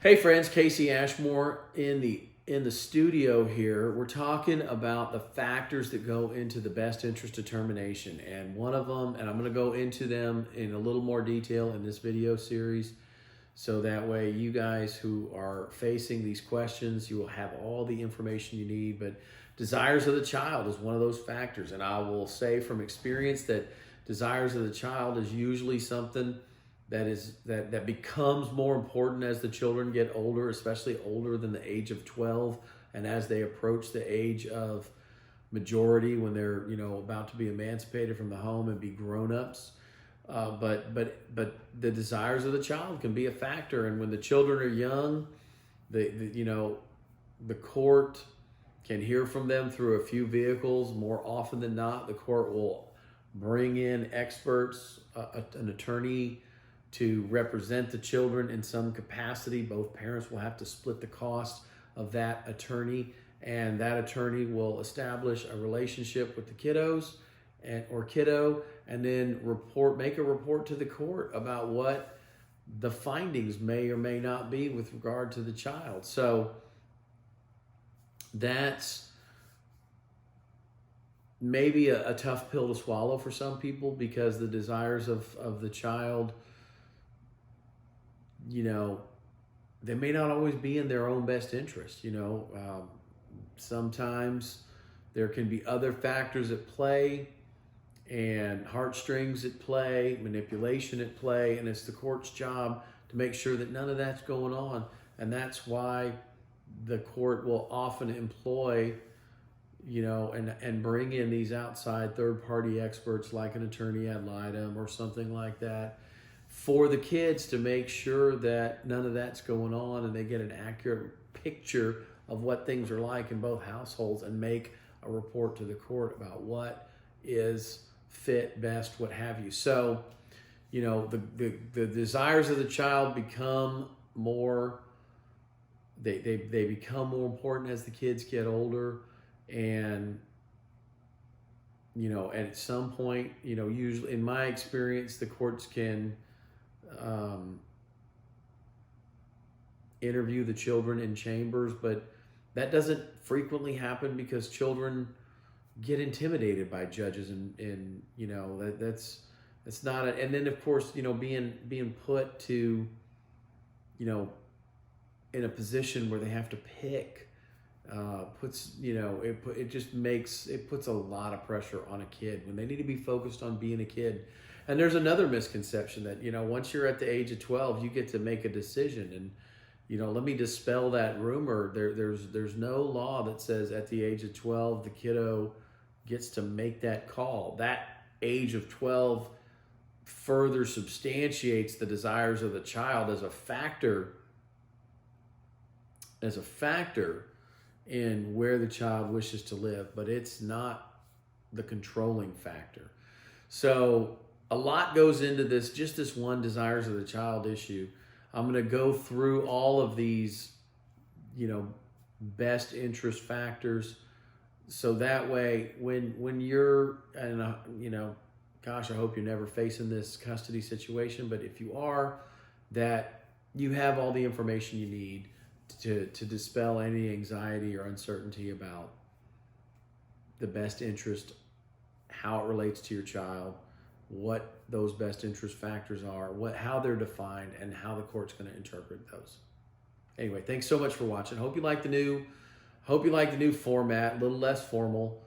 Hey friends, Casey Ashmore in the studio here. We're talking about the factors that go into the best interest determination, and one of them, and I'm going to go into them in a little more detail in this video series, so that way you guys who are facing these questions, you will have all the information you need. But desires of the child is one of those factors, and I will say from experience that desires of the child is usually something that becomes more important as the children get older, especially older than the age of 12, and as they approach the age of majority, when they're about to be emancipated from the home and be grown-ups. But the desires of the child can be a factor, and when the children are young, the court can hear from them through a few vehicles. More often than not, the court will bring in experts, an attorney, to represent the children in some capacity. Both parents will have to split the cost of that attorney, and that attorney will establish a relationship with the kiddos or kiddo, and then make a report to the court about what the findings may or may not be with regard to the child. So that's maybe a tough pill to swallow for some people, because the desires of the child, they may not always be in their own best interest. Sometimes there can be other factors at play, and heartstrings at play, manipulation at play, and it's the court's job to make sure that none of that's going on. And that's why the court will often employ, and bring in these outside third-party experts like an attorney ad litem or something like that, for the kids to make sure that none of that's going on, and they get an accurate picture of what things are like in both households, and make a report to the court about what is fit, best, what have you. So, the desires of the child become more, they become more important as the kids get older. And at some point, usually in my experience, the courts can interview the children in chambers, but that doesn't frequently happen because children get intimidated by judges, and that's not and then of course being put to in a position where they have to pick puts it puts a lot of pressure on a kid when they need to be focused on being a kid. And there's another misconception that once you're at the age of 12, you get to make a decision. And let me dispel that rumor. There's no law that says at the age of 12 the kiddo gets to make that call. That age of 12 further substantiates the desires of the child as a factor in where the child wishes to live, but it's not the controlling factor. So a lot goes into this, just this one desires of the child issue. I'm going to go through all of these, best interest factors, so that way when you're, and gosh, I hope you're never facing this custody situation, but if you are, that you have all the information you need to dispel any anxiety or uncertainty about the best interest, how it relates to your child, what those best interest factors are, how they're defined, and how the court's going to interpret those. Anyway, thanks so much for watching. Hope you like the new format, a little less formal,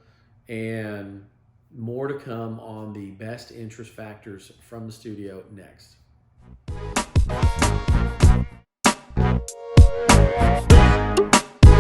and more to come on the best interest factors from the studio next.